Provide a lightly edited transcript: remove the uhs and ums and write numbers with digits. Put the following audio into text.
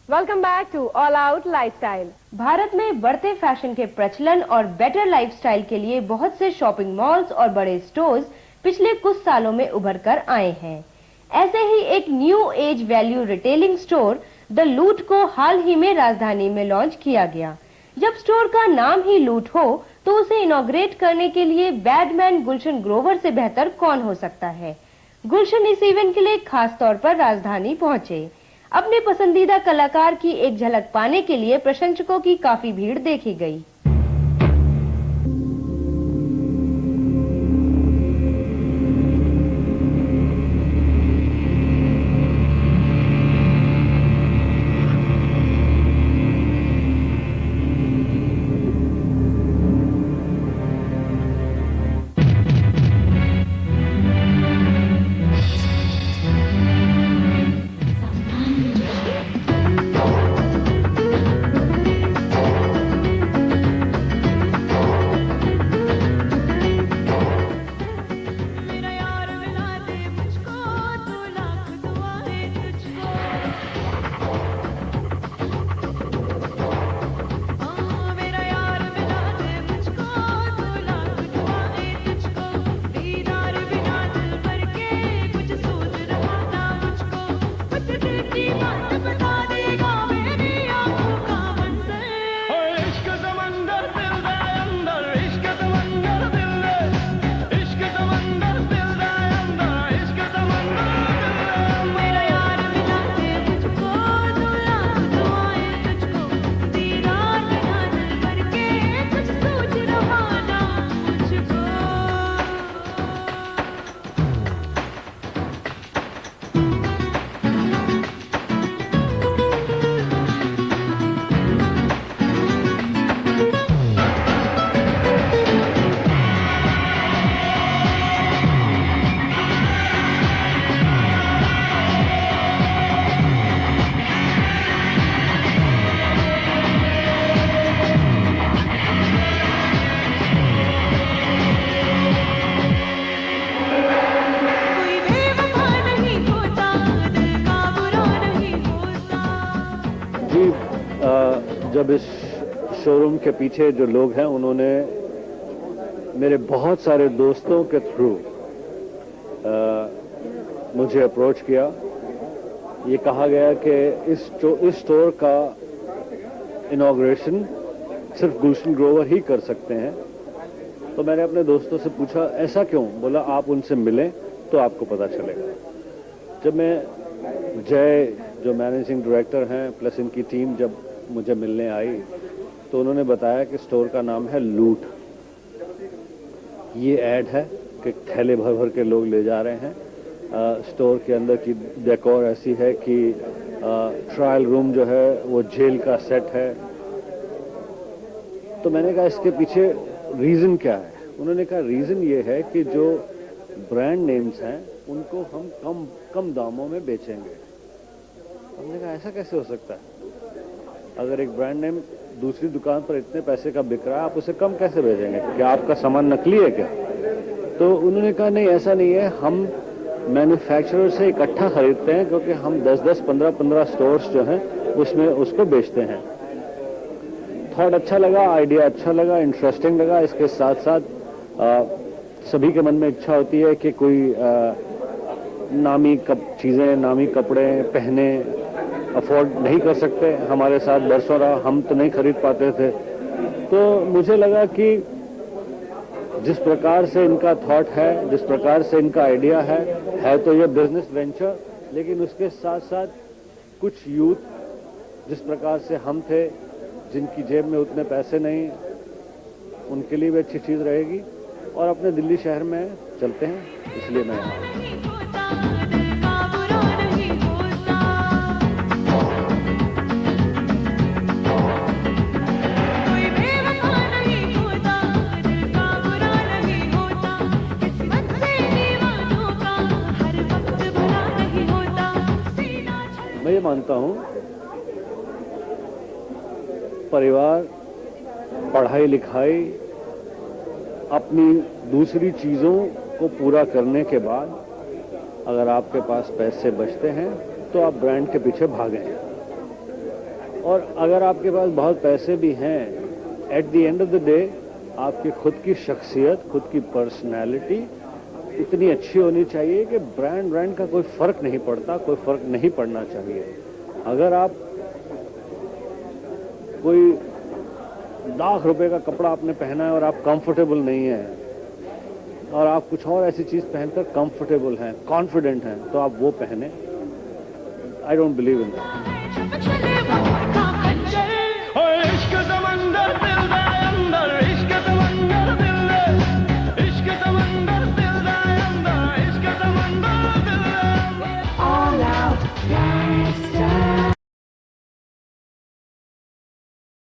Welcome back to all out lifestyle. Bharat में बढ़ते fashion के प्रचलन और बेटर लाइफस्टाइल के लिए बहुत से शॉपिंग मॉल्स और बड़े स्टोर्स पिछले कुछ सालों में उभर कर आए हैं। ऐसे ही एक new age value retailing store the Loot को हाल ही में राजधानी में लॉन्च किया गया। जब स्टोर का नाम ही लूट हो तो उसे इनॉग्रेट करने के लिए बैडमैन गुलशन ग्रोवर से बेहतर कौन हो सकता है। गुलशन इस इवेंट के लिए खास तौर पर राजधानी पहुंचे। अपने पसंदीदा कलाकार की एक झलक पाने के लिए प्रशंसकों की काफी भीड़ देखी गई। जब इस शोरूम के पीछे जो लोग हैं उन्होंने मेरे बहुत सारे दोस्तों के थ्रू मुझे अप्रोच किया। ये कहा गया कि इस स्टोर का इनॉग्रेशन सिर्फ गुलशन ग्रोवर ही कर सकते हैं। तो मैंने अपने दोस्तों से पूछा ऐसा क्यों। बोला आप उनसे मिलें तो आपको पता चलेगा। जब मैं जय जो मैनेजिंग डायरेक्टर हैं प्लस इनकी टीम जब मुझे मिलने आई तो उन्होंने बताया कि स्टोर का नाम है लूट। ये ऐड है कि थैले भर भर के लोग ले जा रहे हैं। स्टोर के अंदर की डेकोर ऐसी है कि ट्रायल रूम जो है वो जेल का सेट है। तो मैंने कहा इसके पीछे रीज़न क्या है। उन्होंने कहा रीज़न ये है कि जो ब्रांड नेम्स हैं उनको हम कम दामों में बेचेंगे। हमने कहा ऐसा कैसे हो सकता है। अगर एक ब्रांड नेम दूसरी दुकान पर इतने पैसे का बिक रहा है आप उसे कम कैसे बेचेंगे। क्या आपका सामान नकली है क्या। तो उन्होंने कहा नहीं ऐसा नहीं है, हम मैन्युफैक्चरर से इकट्ठा खरीदते हैं क्योंकि हम 10-10, 15-15 स्टोर्स जो हैं उसमें उसको बेचते हैं। थॉट अच्छा लगा, आइडिया अच्छा लगा, इंटरेस्टिंग लगा। इसके साथ साथ सभी के मन में इच्छा होती है कि कोई नामी चीज़ें, नामी कपड़े पहने, अफोर्ड नहीं कर सकते। हमारे साथ बरसों रहा, हम तो नहीं खरीद पाते थे। तो मुझे लगा कि जिस प्रकार से इनका थॉट है, जिस प्रकार से इनका आइडिया है तो ये बिजनेस वेंचर, लेकिन उसके साथ साथ कुछ यूथ जिस प्रकार से हम थे जिनकी जेब में उतने पैसे नहीं, उनके लिए भी अच्छी चीज़ रहेगी। और अपने दिल्ली शहर में चलते हैं, इसलिए मैं यहाँ मैं ये मानता हूँ परिवार, पढ़ाई लिखाई, अपनी दूसरी चीज़ों को पूरा करने के बाद अगर आपके पास पैसे बचते हैं तो आप ब्रांड के पीछे भागें। और अगर आपके पास बहुत पैसे भी हैं, at the end of the day आपकी खुद की शख्सियत, खुद की पर्सनैलिटी इतनी अच्छी होनी चाहिए कि ब्रांड का कोई फर्क नहीं पड़ता, कोई फर्क नहीं पड़ना चाहिए। अगर आप कोई लाख रुपए का कपड़ा आपने पहना है और आप कंफर्टेबल नहीं हैं और आप कुछ और ऐसी चीज पहनकर कंफर्टेबल हैं, कॉन्फिडेंट हैं, तो आप वो पहने। I don't believe in that.